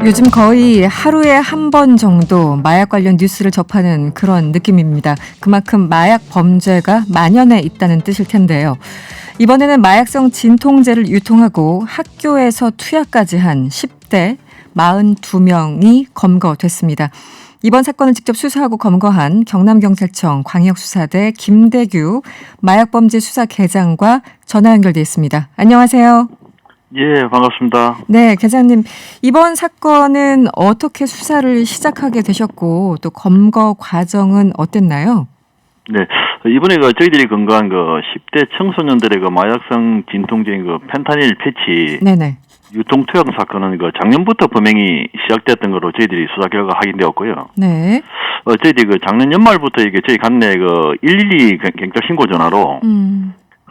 요즘 거의 하루에 한 번 정도 마약 관련 뉴스를 접하는 그런 느낌입니다. 그만큼 마약 범죄가 만연해 있다는 뜻일 텐데요. 이번에는 마약성 진통제를 유통하고 학교에서 투약까지 한 10대 42명이 검거됐습니다. 이번 사건을 직접 수사하고 검거한 경남경찰청 광역수사대 김대규 마약범죄수사계장과 전화 연결돼 있습니다. 안녕하세요. 예, 반갑습니다. 네, 계장님. 이번 사건은 어떻게 수사를 시작하게 되셨고 또 검거 과정은 어땠나요? 네, 이번에 저희들이 검거한 10대 청소년들의 마약성 진통제인 펜타닐 패치 네네. 유통 투약 사건은 작년부터 범행이 시작됐던 거로 저희들이 수사 결과 확인되었고요. 네. 저희들이 작년 연말부터 저희 관내 112 경찰 신고 전화로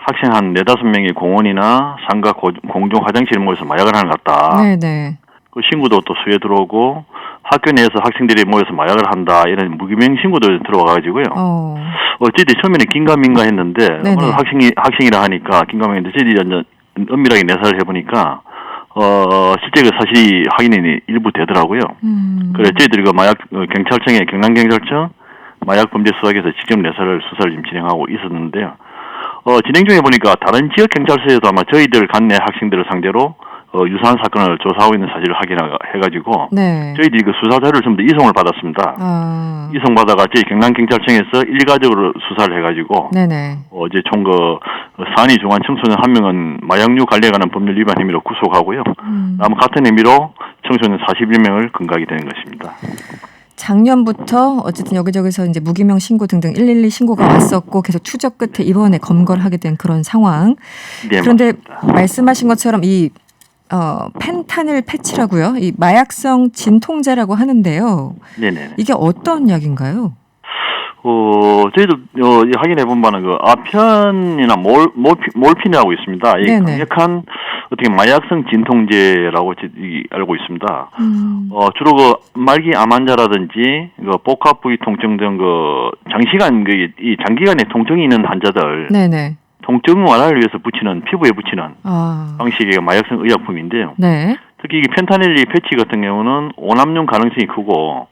학생 한 4-5명이 공원이나 상가 공중 화장실에 모여서 마약을 하는 것 같다. 네네. 그 신고도 또 수에 들어오고 학교 내에서 학생들이 모여서 마약을 한다 이런 무기명 신고도 들어와가지고요. 저희들이 처음에는 긴가민가 했는데 오늘 학생이라 하니까 긴가민가했는데 저희들이 완전 엄밀하게 내사를 해보니까 실제 사실이 확인이 일부 되더라고요. 그래서 저희들이 마약 경찰청에 경남경찰청 마약범죄수사에서 직접 내사를 수사를 지금 진행하고 있었는데요. 진행 중에 보니까 다른 지역 경찰서에도 아마 저희들 관내 학생들을 상대로 유사한 사건을 조사하고 있는 사실을 확인해가지고 저희들이 수사 자료를 전부 다 이송을 받았습니다. 이송받아가 저희 경남경찰청에서 일가적으로 수사를 해가지고 어제 총 산이 중한 청소년 1명은 마약류 관리에 관한 법률 위반 혐의로 구속하고요. 아마 같은 혐의로 청소년 41명을 검거하게 되는 것입니다. 작년부터 어쨌든 여기저기서 이제 무기명 신고 등등 112 신고가 왔었고 계속 추적 끝에 이번에 검거를 하게 된 그런 상황. 네, 그런데 맞습니다. 말씀하신 것처럼 이 펜타닐 패치라고요. 이 마약성 진통제라고 하는데요. 네네. 이게 어떤 약인가요? 저희도 확인해 본 바는 아편이나 몰핀이라고 있습니다. 이 강력한 어떻게 마약성 진통제라고 알고 있습니다. 주로 말기 암 환자라든지 복합 부위 통증 등 장시간 이 장기간에 통증이 있는 환자들 통증 완화를 위해서 피부에 붙이는 방식의 마약성 의약품인데요. 특히 이 펜타닐 패치 같은 경우는 오남용 가능성이 크고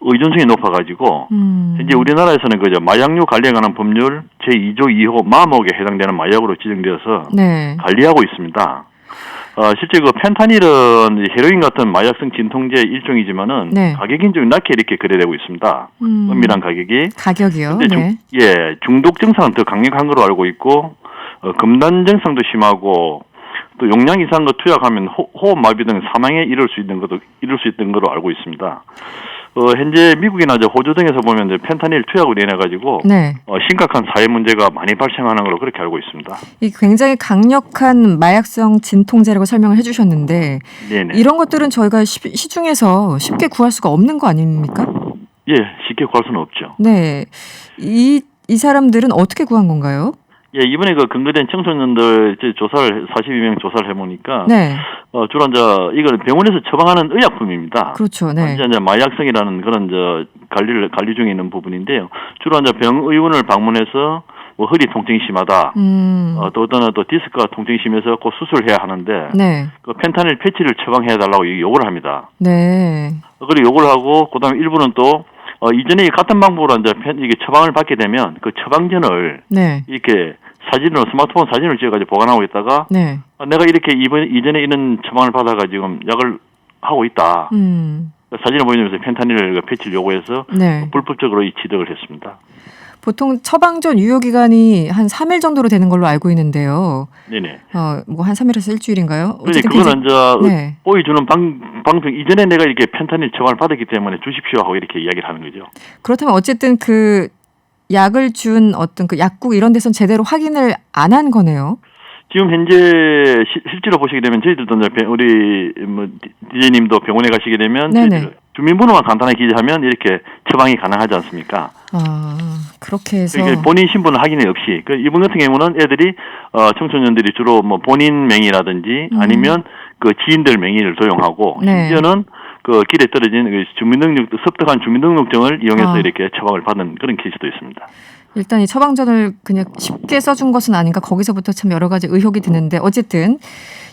의존성이 높아가지고 현재 우리나라에서는 마약류 관리에 관한 법률 제2조 2호 마목에 해당되는 마약으로 지정되어서 관리하고 있습니다. 실제 펜타닐은 헤로인 같은 마약성 진통제 일종이지만은 가격이 좀 낮게 이렇게 거래되고 있습니다. 엄밀한 가격이요? 중독 증상은 더 강력한 걸로 알고 있고 금단 증상도 심하고 또 용량 이상 투약하면 호흡 마비 등 사망에 이를 수 있는 걸로 알고 있습니다. 현재 미국이나 호주 등에서 보면 펜타닐 투약으로 인해 가지고 심각한 사회 문제가 많이 발생하는 걸로 그렇게 알고 있습니다. 이 굉장히 강력한 마약성 진통제라고 설명을 해주셨는데 이런 것들은 저희가 시중에서 쉽게 구할 수가 없는 거 아닙니까? 예, 쉽게 구할 수는 없죠. 네, 이 사람들은 어떻게 구한 건가요? 예, 이번에 근거된 청소년들 42명 조사를 해보니까 주로 이걸 병원에서 처방하는 의약품입니다. 그렇죠. 이제 마약성이라는 그런 관리 중에 있는 부분인데요. 주로 병의원을 방문해서 허리 통증이 심하다. 또 어떤 디스크가 통증이 심해서 곧 수술해야 하는데 펜타닐 패치를 처방해 달라고 요구를 합니다. 그리고 요구를 하고 그다음에 일부는 또 이전에 같은 방법으로 이게 처방을 받게 되면 그 처방전을 이렇게 스마트폰 사진을 찍어가지고 보관하고 있다가 내가 이렇게 이전에 이런 처방을 받아가지고 약을 하고 있다. 사진을 보여주면서 펜타닐 패치를 요구해서 불법적으로 취득을 했습니다. 보통 처방전 유효기간이 한 3일 정도로 되는 걸로 알고 있는데요. 한 3일에서 일주일인가요? 어쨌든 그거는 보여주는 방송 이전에 내가 이렇게 펜타닐 처방을 받았기 때문에 주십시오 하고 이렇게 이야기를 하는 거죠. 그렇다면 어쨌든 그 약을 준 어떤 그 약국 이런 데서는 제대로 확인을 안 한 거네요. 지금 현재 실제로 보시게 되면 저희들도 우리 DJ님도 병원에 가시게 되면 주민번호만 간단하게 기재하면 이렇게 처방이 가능하지 않습니까? 그렇게 해서 그러니까 본인 신분 확인이 없이 이번 같은 경우는 애들이 청소년들이 주로 본인 명의라든지 아니면 지인들 명의를 도용하고 심지어는 길에 떨어진 섭득한 주민등록증을 이용해서 이렇게 처방을 받는 그런 케이스도 있습니다. 일단 이 처방전을 그냥 쉽게 써준 것은 아닌가 거기서부터 참 여러 가지 의혹이 드는데 어쨌든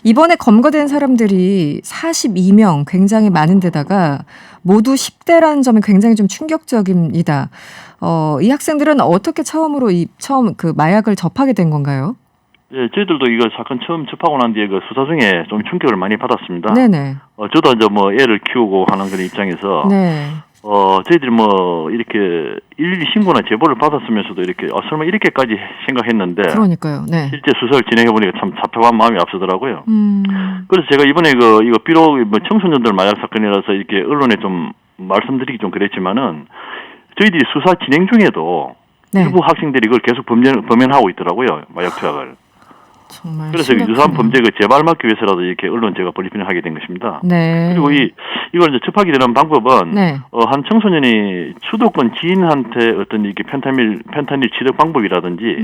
이번에 검거된 사람들이 42명 굉장히 많은 데다가 모두 10대라는 점이 굉장히 좀 충격적입니다. 이 학생들은 어떻게 처음 그 마약을 접하게 된 건가요? 예, 저희들도 이거 사건 처음 접하고 난 뒤에 그 수사 중에 좀 충격을 많이 받았습니다. 네네. 저도 이제 뭐 애를 키우고 하는 그런 입장에서 네. 저희들이 뭐 이렇게 일일이 신고나 제보를 받았으면서도 이렇게 설마 이렇게까지 생각했는데 그러니까요. 네. 실제 수사를 진행해 보니까 참 답답한 마음이 앞서더라고요. 그래서 제가 이번에 이거 비록 뭐 청소년들 마약 사건이라서 이렇게 언론에 좀 말씀드리기 좀 그랬지만은 저희들이 수사 진행 중에도 네. 일부 학생들이 이걸 계속 범행하고 있더라고요. 마약 투약을. 정말 그래서 유사한 범죄 재발 막기 위해서라도 이렇게 언론 제가 브리핑을 하게 된 것입니다. 네. 그리고 이걸 이제 접하게 되는 방법은 네. 한 청소년이 수도권 지인한테 어떤 이렇게 펜타닐 취득 방법이라든지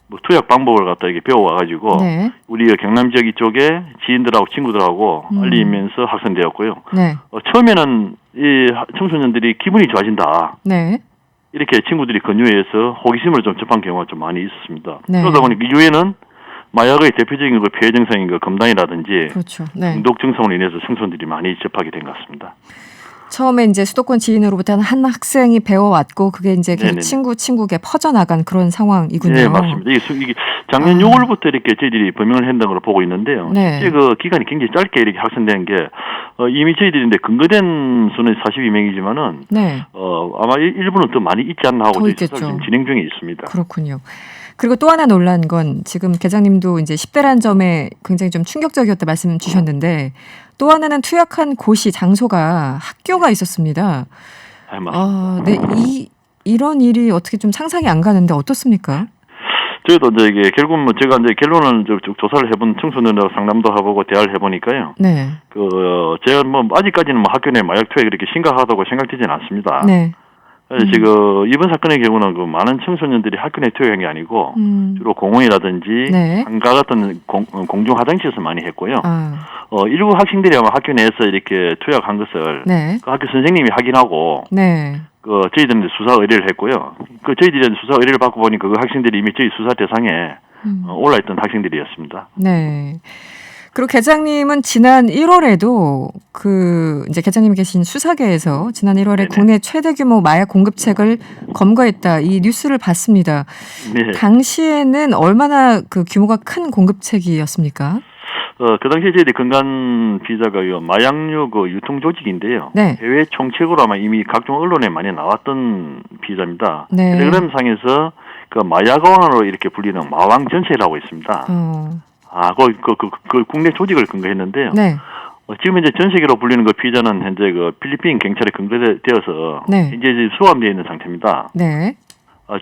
뭐 투약 방법을 갖다 이렇게 배워와가지고 네. 우리 경남 지역 이쪽에 지인들하고 친구들하고 알리면서 학생되었고요. 네. 처음에는 이 청소년들이 기분이 좋아진다. 네. 이렇게 친구들이 권유해서 호기심을 좀 접한 경우가 좀 많이 있었습니다. 네. 그러다 보니까 이후에는 마약의 대표적인 그 피해 증상인 그 검단이라든지 그렇죠. 네. 중독 증상으로 인해서 청소년들이 많이 접하게 된 것 같습니다. 처음에 이제 수도권 지인으로부터 한 학생이 배워왔고 그게 이제 계속 친구에게 퍼져나간 그런 상황이군요. 네, 맞습니다. 이게 작년 6월부터 이렇게 저희들이 범행을 했다는 걸 보고 있는데요. 네. 실제 그 기간이 굉장히 짧게 이렇게 확산된 게 이미 저희들이 이제 근거된 수는 42명이지만은 네. 아마 일부는 더 많이 있지 않나 하고 지금 진행 중에 있습니다. 그렇군요. 그리고 또 하나 놀란 건 지금 계장님도 이제 10대라는 점에 굉장히 좀 충격적이었다 말씀 주셨는데 또 하나는 투약한 곳이 장소가 학교가 있었습니다. 네, 이런 일이 어떻게 좀 상상이 안 가는데 어떻습니까? 저희도 이제 이게 결국 뭐 제가 이제 결론은 쭉 조사를 해본 청소년들 상담도 해보고 대화를 해보니까요. 네. 제가 뭐 아직까지는 뭐 학교 내 마약 투약이 그렇게 심각하다고 생각되지는 않습니다. 네. 지금 이번 사건의 경우는 그 많은 청소년들이 학교 내 투약한 게 아니고 주로 공원이라든지 네. 상가 같은 공중 화장실에서 많이 했고요. 일부 학생들이 아마 학교 내에서 이렇게 투약한 것을 네. 그 학교 선생님이 확인하고 네. 저희들은 수사 의뢰를 했고요. 저희들이 수사 의뢰를 받고 보니 그 학생들이 이미 저희 수사 대상에 올라있던 학생들이었습니다. 네. 그리고 계장님은 지난 1월에도 이제 계장님이 계신 수사계에서 지난 1월에 네네. 국내 최대 규모 마약 공급책을 검거했다 이 뉴스를 봤습니다. 네. 당시에는 얼마나 그 규모가 큰 공급책이었습니까? 그 당시에 저희들이 근간 비자가 마약류 유통 조직인데요. 네. 해외 총책으로 아마 이미 각종 언론에 많이 나왔던 비자입니다. 네. 텔레그램상에서 그 마약왕으로 이렇게 불리는 마왕 전체라고 있습니다. 그 국내 조직을 근거했는데요. 네. 지금 이제 전 세계로 불리는 그 피자는 현재 그 필리핀 경찰에 근거되어서 네. 이제 수감되어 있는 상태입니다. 네.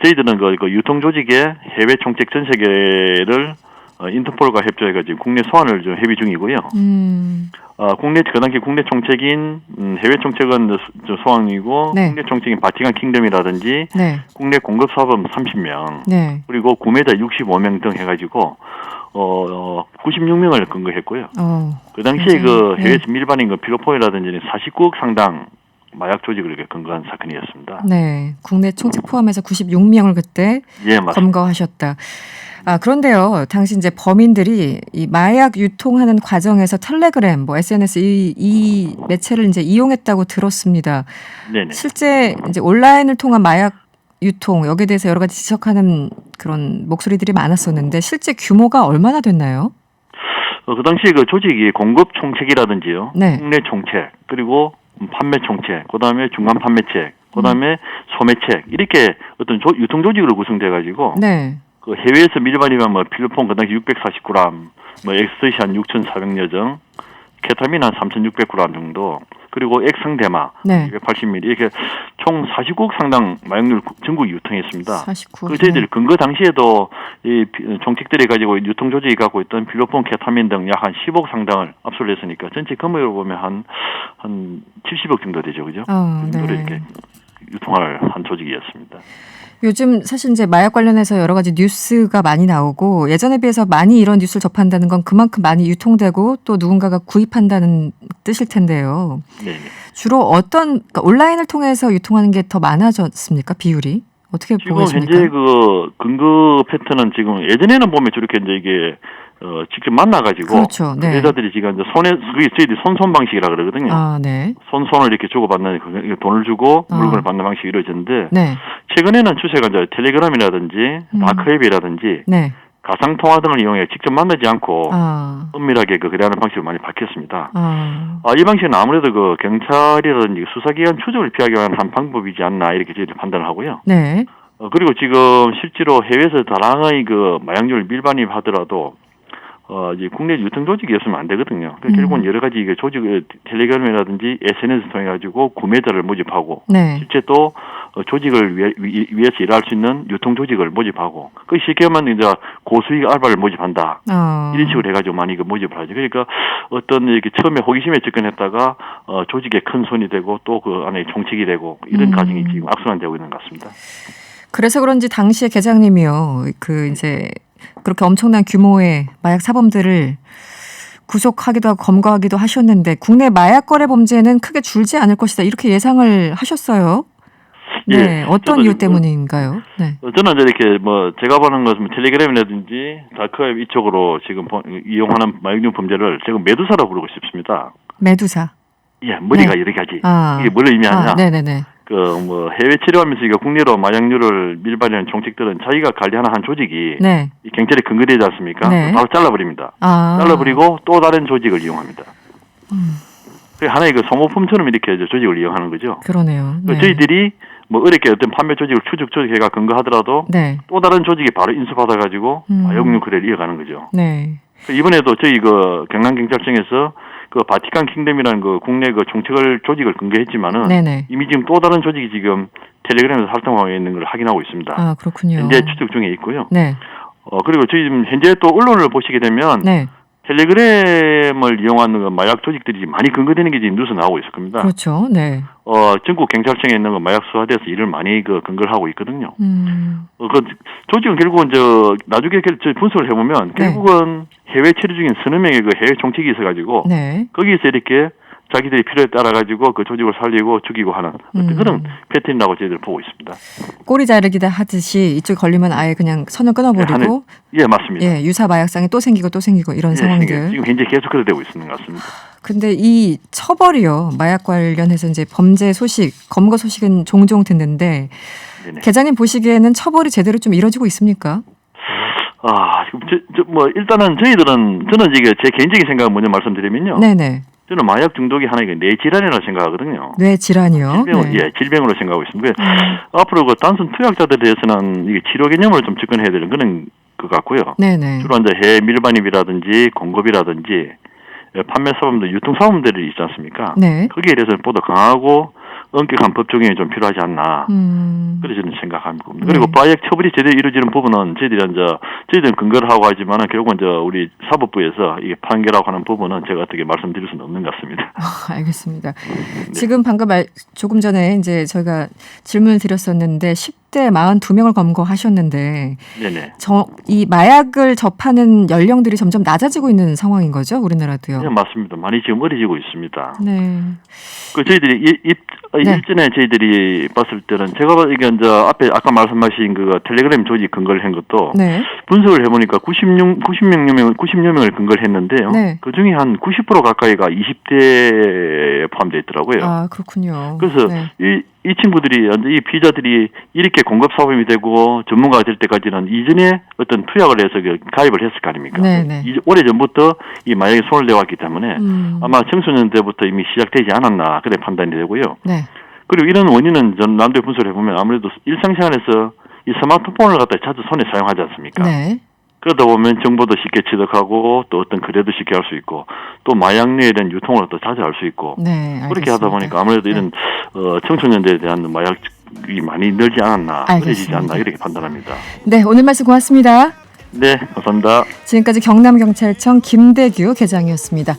저희들은 그 유통 조직의 해외 총책 전 세계를 인터폴과 협조해가지고 국내 소환을 좀 협의 중이고요. 그 당시 국내 총책인 해외 총책은 소환이고 네. 국내 총책인 바티칸 킹덤이라든지 네. 국내 공급 사범 30명 네. 그리고 구매자 65명 등 해가지고 96명을 근거했고요. 그 당시에 그 해외 밀반인 그 필로폰이라든지 49억 상당 마약 조직을 이렇게 근거한 사건이었습니다. 네, 국내 총책 포함해서 96명을 그때 검거하셨다. 그런데요, 당시 이제 범인들이 이 마약 유통하는 과정에서 텔레그램, SNS 이 매체를 이제 이용했다고 들었습니다. 네네. 실제 이제 온라인을 통한 마약 유통 여기에 대해서 여러 가지 지적하는 그런 목소리들이 많았었는데 실제 규모가 얼마나 됐나요? 그 당시에 그 조직이 공급 총책이라든지요, 네. 국내 총책 그리고 판매 총책, 그다음에 중간 판매책, 그다음에 소매책 이렇게 어떤 유통 조직으로 구성돼 가지고. 네. 그 해외에서 밀반이면 뭐 필로폰 그 당시 640g, 뭐 엑스터시 한 6,400여 정, 케타민 한 3,600g 정도, 그리고 액상대마 네. 280ml 이렇게 총 49억 상당 마약류를 전국 유통했습니다. 49억. 그 저희들이 근거 당시에도 이 총책들이 가지고 유통 조직이 갖고 있던 필로폰, 케타민 등 약 한 10억 상당을 압수를 했으니까 전체 규모로 보면 한 70억 정도 되죠, 그죠? 그 정도로 네. 이렇게 유통을 한 조직이었습니다. 요즘 사실 이제 마약 관련해서 여러 가지 뉴스가 많이 나오고 예전에 비해서 많이 이런 뉴스를 접한다는 건 그만큼 많이 유통되고 또 누군가가 구입한다는 뜻일 텐데요. 네. 주로 그러니까 온라인을 통해서 유통하는 게 더 많아졌습니까? 비율이? 어떻게 지금 보고 계십니까? 현재 그 근거 패턴은 지금 예전에는 보면 저렇게 이제 이게 직접 만나가지고 그렇죠. 네. 여자들이 지금 이제 손에 그게 저희들이 손손 방식이라 그러거든요. 아, 네. 손을 이렇게 주고받는 돈을 주고 물건을 받는 방식이 이루어졌는데 네. 최근에는 추세가 이제 텔레그램이라든지 다크웹이라든지 네. 가상 통화 등을 이용해 직접 만나지 않고 은밀하게 거래하는 방식으로 많이 바뀌었습니다. 이 방식은 아무래도 그 경찰이라든지 수사기관 추적을 피하기 위한 한 방법이지 않나 이렇게 저희들이 판단을 하고요. 네. 그리고 지금 실제로 해외에서 다량의 그 마약류를 밀반입하더라도 이제 국내 유통 조직이 없으면 안 되거든요. 결국은 여러 가지 이게 조직 텔레그램이라든지 SNS 통해 가지고 구매자를 모집하고 네. 실제 또 조직을 위해서 일할 수 있는 유통 조직을 모집하고 그 쉽게 말하면 이제 고수익 알바를 모집한다. 이런 식으로 해가지고 많이 그 모집을 하죠. 그러니까 어떤 이렇게 처음에 호기심에 접근했다가 조직의 큰 손이 되고 또 그 안에 총책이 되고 이런 과정이 지금 악순환되고 있는 것 같습니다. 그래서 그런지 당시에 계장님이요, 그 이제 그렇게 엄청난 규모의 마약 사범들을 구속하기도 하고 검거하기도 하셨는데 국내 마약 거래 범죄는 크게 줄지 않을 것이다 이렇게 예상을 하셨어요. 네, 예, 어떤 이유 때문인가요? 네. 저는 이렇게 뭐 제가 보는 것은 텔레그램이라든지 다크웹 이쪽으로 지금 이용하는 마약류 범죄를 제가 메두사라고 부르고 싶습니다. 메두사. 예, 머리가 네. 여러 가지. 이게 뭘 의미하냐? 네네네. 그 뭐 해외 치료하면서 이거 국내로 마약류를 밀반하는 총책들은 자기가 관리하는 한 조직이 네. 이 경찰에 근거되지 않습니까? 네. 바로 잘라버립니다. 잘라버리고 또 다른 조직을 이용합니다. 하나의 그 소모품처럼 이렇게 조직을 이용하는 거죠. 그러네요. 네. 저희들이 뭐 어렵게 어떤 판매 조직을 조직해가 근거하더라도 네. 또 다른 조직이 바로 인수받아가지고 마약류 거래를 이어가는 거죠. 네. 이번에도 저희 그 경남경찰청에서 그 바티칸 킹덤이라는 그 국내 그 총책을 조직을 근거했지만은 네네. 이미 지금 또 다른 조직이 지금 텔레그램에서 활동하고 있는 걸 확인하고 있습니다. 아, 그렇군요. 현재 추적 중에 있고요. 네. 그리고 저희 지금 현재 또 언론을 보시게 되면 네. 텔레그램을 이용하는 그 마약 조직들이 많이 근거되는 게 지금 뉴스 나오고 있을 겁니다. 그렇죠. 네. 전국 경찰청에 있는 그 마약 수사대에서 일을 많이 그 근거를 하고 있거든요. 그 조직은 결국은 나중에 분석을 해보면 결국은 해외 체류 중인 서너 명의 그 해외 총책이 있어가지고 거기서 이렇게 자기들이 필요에 따라 가지고 그 조직을 살리고 죽이고 하는 어떤 그런 패턴이라고 저희들 보고 있습니다. 꼬리 자르기다 하듯이 이쪽 걸리면 아예 그냥 선을 끊어버리고 예, 맞습니다. 예, 유사 마약상이 또 생기고 이런 상황들. 지금 현재 계속 그래 되고 있는 것 같습니다. 근데 이 처벌이요, 마약 관련해서 이제 범죄 소식, 검거 소식은 종종 듣는데 계장님 보시기에는 처벌이 제대로 좀 이루어지고 있습니까? 뭐 일단은 저는 이게 제 개인적인 생각을 먼저 말씀드리면요. 네네. 저는 마약 중독이 하나의 뇌질환이라고 생각하거든요. 뇌질환이요? 질병으로 생각하고 있습니다. 앞으로 그 단순 투약자들에 대해서는 이게 치료 개념을 좀 접근해야 되는 그런 것 같고요. 네네. 주로 이제 해외 밀반입이라든지 공급이라든지 판매 사범들, 유통 사범들이 있지 않습니까? 네. 거기에 대해서는 보다 강하고 엄격한 법 적용이 좀 필요하지 않나. 그래서 저는 생각합니다. 그리고 마약 처벌이 제대로 이루어지는 부분은 저희들은 근거를 하고 하지만은 결국은 우리 사법부에서 이게 판결하고 하는 부분은 제가 어떻게 말씀드릴 수는 없는 것 같습니다. 알겠습니다. 지금 방금 조금 전에 이제 저희가 질문을 드렸었는데 10대 42명을 검거하셨는데 네네. 이 마약을 접하는 연령들이 점점 낮아지고 있는 상황인 거죠, 우리나라도요? 네, 맞습니다. 많이 지금 어려지고 있습니다. 네. 저희들이 일전에 저희들이 봤을 때는 제가 이게 이제 앞에 아까 말씀하신 그 텔레그램 조직 근거를 한 것도 분석을 해보니까 90여 명을 근거를 했는데요. 그 중에 한 90% 가까이가 20대에 포함되어 있더라고요. 아, 그렇군요. 그래서 이 친구들이 이 피의자들이 이렇게 공급 사범이 되고 전문가가 될 때까지는 이전에 어떤 투약을 해서 가입을 했을 거 아닙니까? 오래 전부터 이 마약에 손을 대왔기 때문에 아마 청소년 때부터 이미 시작되지 않았나 그래 판단이 되고요. 그리고 이런 원인은 전 남들 분석을 해보면 아무래도 일상생활에서 이 스마트폰을 갖다 자주 손에 사용하지 않습니까? 그러다 보면 정보도 쉽게 취득하고 또 어떤 거래도 쉽게 할 수 있고 또 마약류에 대한 유통을 또 자주 할 수 있고 그렇게 하다 보니까 아무래도 이런 청소년들에 대한 마약이 많이 늘지 않았나, 늘어지지 않나 이렇게 판단합니다. 네, 오늘 말씀 고맙습니다. 네, 감사합니다. 지금까지 경남경찰청 김대규 계장이었습니다.